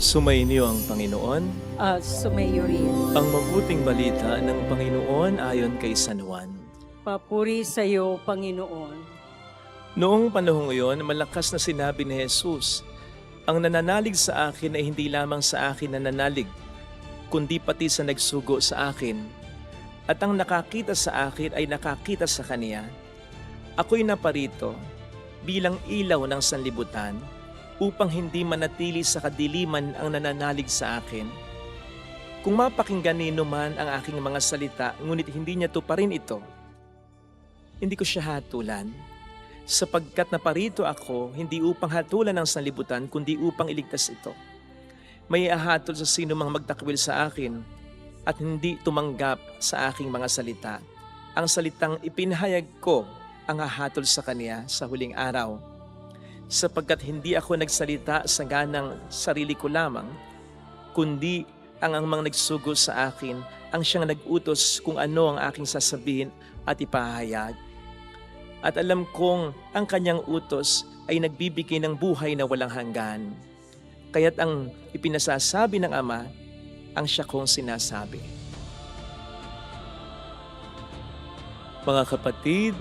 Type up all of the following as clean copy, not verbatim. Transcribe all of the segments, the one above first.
Sumainyo ang Panginoon, At sumayo rin. ang mabuting balita ng Panginoon ayon kay San Juan. Papuri sa iyo, Panginoon. Noong panahong iyon, malakas na sinabi ni Jesus, ang nananalig sa akin ay hindi lamang sa akin nananalig, kundi pati sa nagsugo sa akin. At ang nakakita sa akin ay nakakita sa Kaniya. Ako'y naparito bilang ilaw ng sanlibutan, upang hindi manatili sa kadiliman ang nananalig sa akin. Kung mapakinggan nino man ang aking mga salita, ngunit hindi niya tuparin ito, hindi ko siya hatulan, sapagkat naparito ako hindi upang hatulan ang sanlibutan, kundi upang iligtas ito. May ahatol sa sino mang magtakwil sa akin at hindi tumanggap sa aking mga salita. Ang salitang ipinahayag ko ang hahatol sa kaniya sa huling araw, sapagkat hindi ako nagsalita sa ganang sarili ko lamang, kundi ang mga nagsugo sa akin ang siyang nag-utos kung ano ang aking sasabihin at ipahayag. At alam kong ang kanyang utos ay nagbibigay ng buhay na walang hanggan. Kaya't ang ipinasasabi ng Ama, ang siya kong sinasabi. Mga kapatid,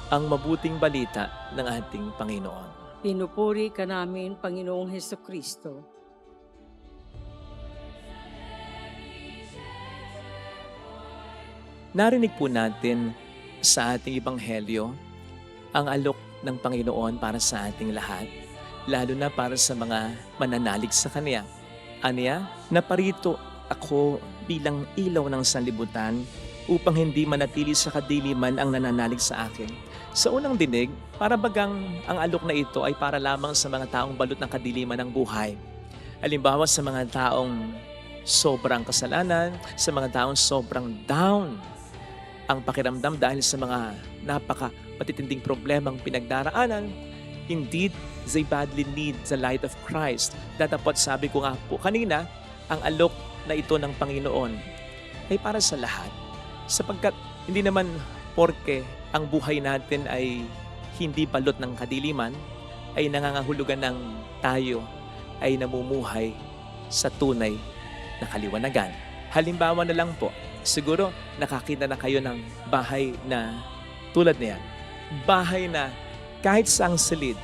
ang mabuting balita ng ating Panginoon. Pinupuri ka namin, Panginoong Hesukristo. Narinig po natin sa ating Ebanghelyo ang alok ng Panginoon para sa ating lahat, lalo na para sa mga mananalig sa Kanya. Aniya, naparito ako bilang ilaw ng sanlibutan upang hindi manatili sa kadiliman ang nananalig sa akin. Sa unang dinig, para bagang ang alok na ito ay para lamang sa mga taong balot ng kadiliman ng buhay. Halimbawa sa mga taong sobrang kasalanan, sa mga taong sobrang down ang pakiramdam dahil sa mga napaka-matitinding problemang pinagdaraanan. Indeed, they badly need the light of Christ. Datapot sabi ko nga po kanina, ang alok na ito ng Panginoon ay para sa lahat. Sapagkat hindi naman porke ang buhay natin ay hindi balot ng kadiliman, ay nangangahulugan ng tayo ay namumuhay sa tunay na kaliwanagan. Halimbawa na lang po, siguro nakakita na kayo ng bahay na tulad niyan. Bahay na kahit saang silid,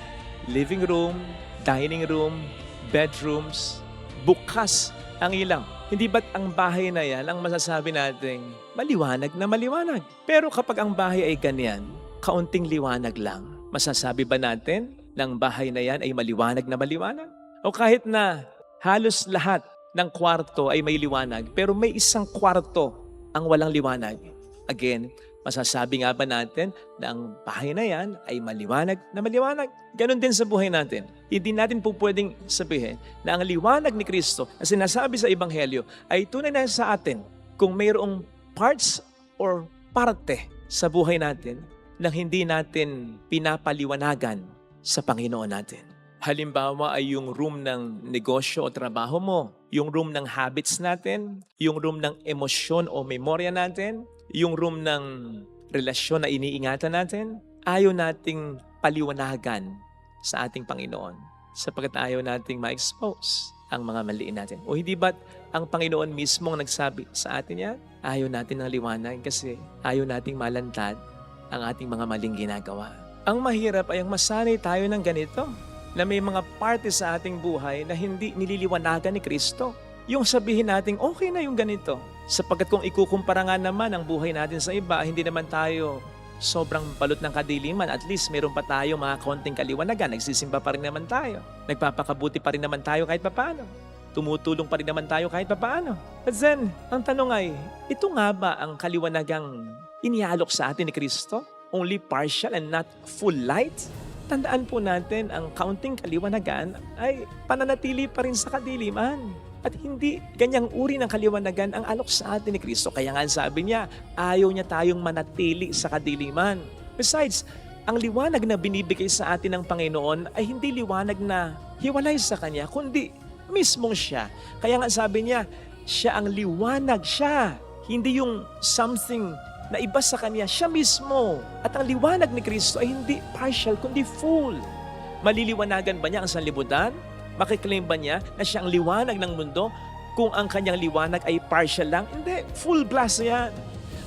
living room, dining room, bedrooms, bukas ang ilaw. Hindi ba't ang bahay na yan ang masasabi natin maliwanag na maliwanag? Pero kapag ang bahay ay ganyan, kaunting liwanag lang, masasabi ba natin na ang bahay na yan ay maliwanag na maliwanag? O kahit na halos lahat ng kwarto ay may liwanag, pero may isang kwarto ang walang liwanag. Again, masasabi nga ba natin na ang bahay na yan ay maliwanag na maliwanag? Ganon din sa buhay natin. Hindi natin po pwedeng sabihin na ang liwanag ni Kristo na sinasabi sa Ebanghelyo ay tunay na sa atin kung mayroong parts or parte sa buhay natin na hindi natin pinapaliwanagan sa Panginoon natin. Halimbawa ay yung room ng negosyo o trabaho mo, yung room ng habits natin, yung room ng emosyon o memorya natin, yung room ng relasyon na iniingatan natin, ayaw nating paliwanagan sa ating Panginoon sapagkat ayaw nating ma-expose ang mga maliin natin. O hindi ba't ang Panginoon mismo ang nagsabi sa atin yan? Ayaw natin ng liwanag kasi ayaw nating malantad ang ating mga maling ginagawa. Ang mahirap ay ang masanay tayo ng ganito, na may mga parte sa ating buhay na hindi nililiwanagan ni Kristo. Yung sabihin natin, okay na yung ganito. Sapagkat kung ikukumpara nga naman ang buhay natin sa iba, hindi naman tayo sobrang balot ng kadiliman. At least meron pa tayo mga konting kaliwanagan. Nagsisimba pa rin naman tayo. Nagpapakabuti pa rin naman tayo kahit papaano. Tumutulong pa rin naman tayo kahit papaano. But then, ang tanong ay, ito nga ba ang kaliwanagang inialok sa atin ni Kristo? Only partial and not full light? Tandaan po natin, ang kaunting kaliwanagan ay pananatili pa rin sa kadiliman. At hindi ganyang uri ng kaliwanagan ang alok sa atin ni Kristo. Kaya nga sabi niya, ayaw niya tayong manatili sa kadiliman. Besides, ang liwanag na binibigay sa atin ng Panginoon ay hindi liwanag na hiwalay sa Kanya, kundi mismong siya. Kaya nga sabi niya, siya ang liwanag siya. Hindi yung something na iba sa Kanya, siya mismo. At ang liwanag ni Kristo ay hindi partial, kundi full. Maliliwanagan ba niya ang sanlibutan? Makiklaim ba niya na siya ang liwanag ng mundo kung ang kanyang liwanag ay partial lang? Hindi, full blast yan.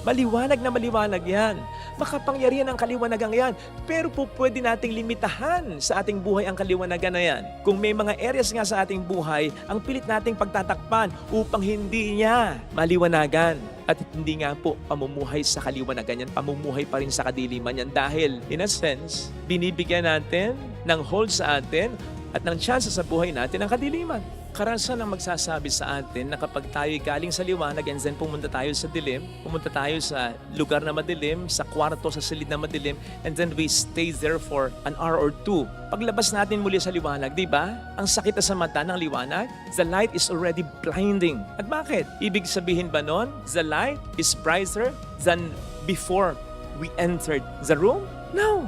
Maliwanag na maliwanag yan. Makapangyarihan ang kaliwanagang yan. Pero po pwede nating limitahan sa ating buhay ang kaliwanagan na yan. Kung may mga areas nga sa ating buhay, ang pilit nating pagtatakpan upang hindi niya maliwanagan. At hindi nga po pamumuhay sa kaliwanagan yan, pamumuhay pa rin sa kadiliman yan. Dahil, in a sense, binibigyan natin ng hold sa atin at ng chance sa buhay natin ang kadiliman. Karanasan ang magsasabi sa atin na kapag tayo galing sa liwanag and then pumunta tayo sa dilim, pumunta tayo sa lugar na madilim, sa kwarto, sa silid na madilim, and then we stay there for an hour or two. Paglabas natin muli sa liwanag, di ba? Ang sakit na sa mata ng liwanag, the light is already blinding. At bakit? Ibig sabihin ba nun, the light is brighter than before we entered the room? No!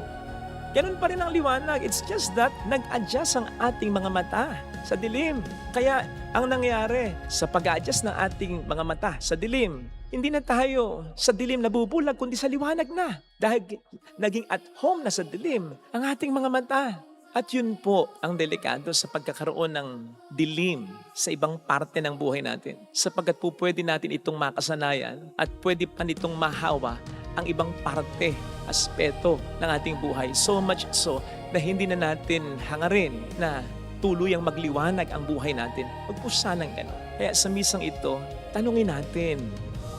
Ganun pa rin ang liwanag. It's just that nag-adjust ang ating mga mata sa dilim. Kaya ang nangyari sa pag-adjust ng ating mga mata sa dilim, hindi na tayo sa dilim nabubulag kundi sa liwanag na. Dahil naging at home na sa dilim ang ating mga mata. At yun po ang delikado sa pagkakaroon ng dilim sa ibang parte ng buhay natin. Sapagkat po pwede natin itong makasanayan at pwede pa nitong mahawa ang ibang parte, aspeto ng ating buhay. So much so na hindi na natin hangarin na tuluyang magliwanag ang buhay natin. Huwag po sanang gano'n. Kaya sa misang ito, tanungin natin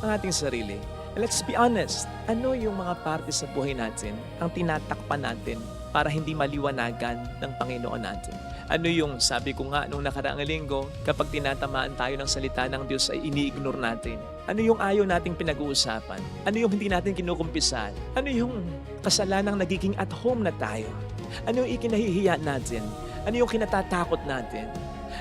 ang ating sarili. Let's be honest, ano yung mga parte sa buhay natin ang tinatakpan natin para hindi maliwanagan ng Panginoon natin? Ano yung sabi ko nga nung nakaraang linggo, kapag tinatamaan tayo ng salita ng Diyos ay ini-ignore natin? Ano yung ayaw nating pinag-uusapan? Ano yung hindi natin kinukumpisan? Ano yung kasalanang nagiging at home na tayo? Ano yung ikinahihiya natin? Ano yung kinatatakot natin?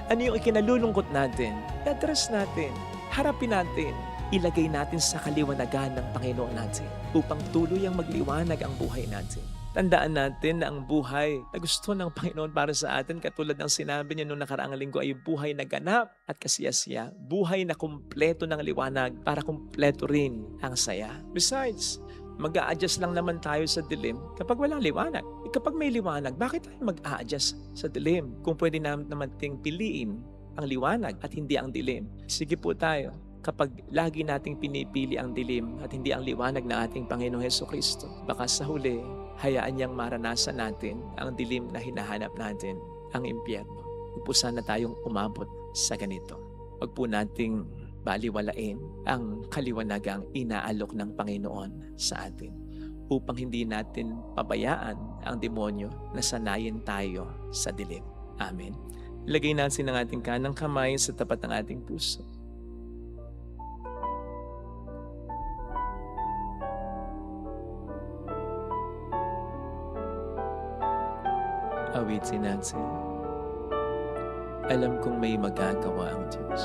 Ano yung ikinalulungkot natin? I-address natin. Harapin natin. Ilagay natin sa kaliwanagan ng Panginoon natin upang tuluyang magliwanag ang buhay natin. Tandaan natin na ang buhay na gusto ng Panginoon para sa atin, katulad ng sinabi niya noong nakaraang linggo, ay buhay na ganap at kasiyasiya. Buhay na kumpleto ng liwanag para kumpleto rin ang saya. Besides, mag-a-adjust lang naman tayo sa dilim kapag walang liwanag. Kapag may liwanag, bakit tayo mag-a-adjust sa dilim kung pwede naman ting piliin ang liwanag at hindi ang dilim? Sige po tayo. Kapag lagi nating pinipili ang dilim at hindi ang liwanag ng ating Panginoong Hesukristo, baka sa huli, hayaan niyang maranasan natin ang dilim na hinahanap natin, ang impyerno. Huwag po sana tayong umabot sa ganito. Huwag po nating baliwalain ang kaliwanagang inaalok ng Panginoon sa atin upang hindi natin pabayaan ang demonyo na sanayin tayo sa dilim. Amen. Ilagay natin ang ating kanang kamay sa tapat ng ating puso. Awitin natin. Alam kong may magagawa ang Diyos.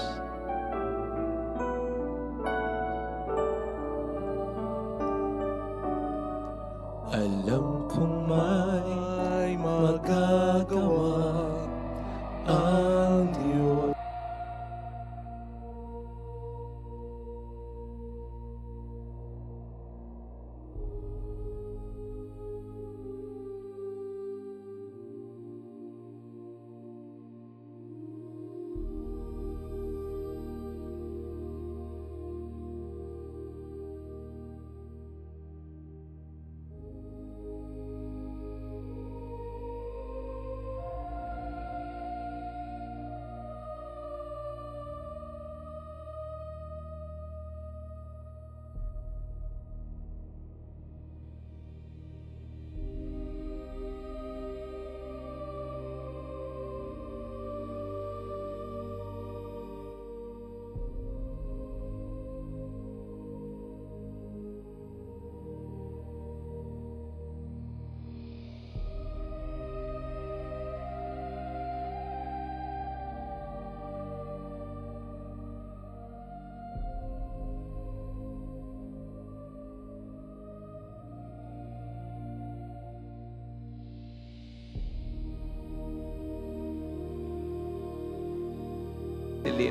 Alam kong may magagawa ang Diyos.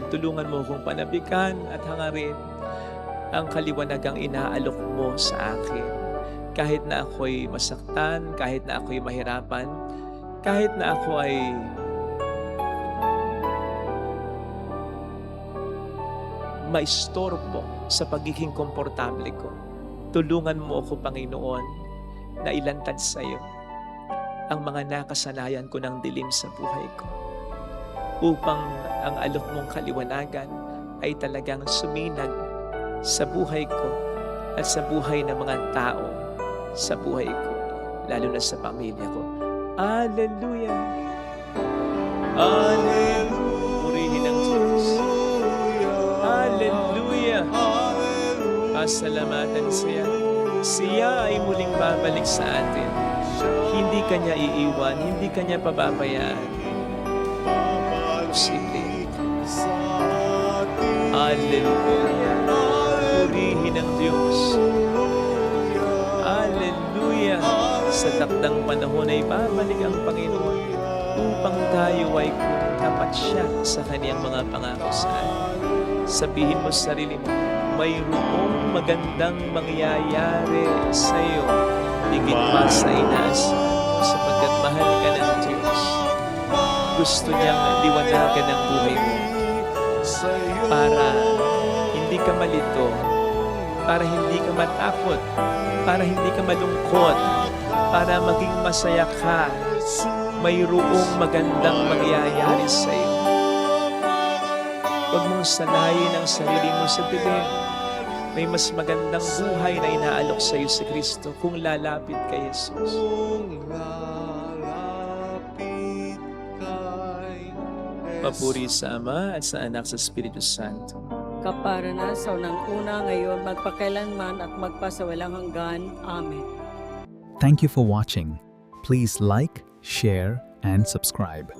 Tulungan mo akong panabikan at hangarin ang kaliwanagang inaalok mo sa akin. Kahit na ako'y masaktan, kahit na ako'y mahirapan, kahit na ako ay maistorbo sa pagiging komportable ko. Tulungan mo ako, Panginoon, na ilantad sa iyo ang mga nakasanayan ko ng dilim sa buhay ko, upang ang alok mong kaliwanagan ay talagang suminag sa buhay ko at sa buhay ng mga tao sa buhay ko, lalo na sa pamilya ko. Hallelujah! Hallelujah! Purihin ang Diyos. Hallelujah! Pasalamatan siya. Siya ay muling babalik sa atin. Hindi kanya iiwan, hindi kanya pababayaan. Posible. Hallelujah! Purihin ang Diyos. Hallelujah! Sa takdang panahon ay babalik ang Panginoon upang tayo ay tapat siya sa kaniyang mga pangako sa atin. Sabihin mo sa sarili mo, mayroong magandang mangyayari sa iyo, higit pa sa inaasahan mo, sapagkat mahal ka ng Diyos. Gusto niyang liwanagan ang buhay mo para hindi ka malito, para hindi ka matakot, para hindi ka malungkot, para maging masaya ka. Mayroong magandang mangyayari sa iyo. Huwag mong sanayin ang sarili mo sa dilim. May mas magandang buhay na inaalok sa iyo si Kristo kung lalapit kay Jesus. Papuri sa Ama at sa Anak sa Espiritu Santo. Kapara na sa unang-una, ngayon, magpakailanman at magpasawalang hanggan. Amen. Thank you for watching. Please like, share, and subscribe.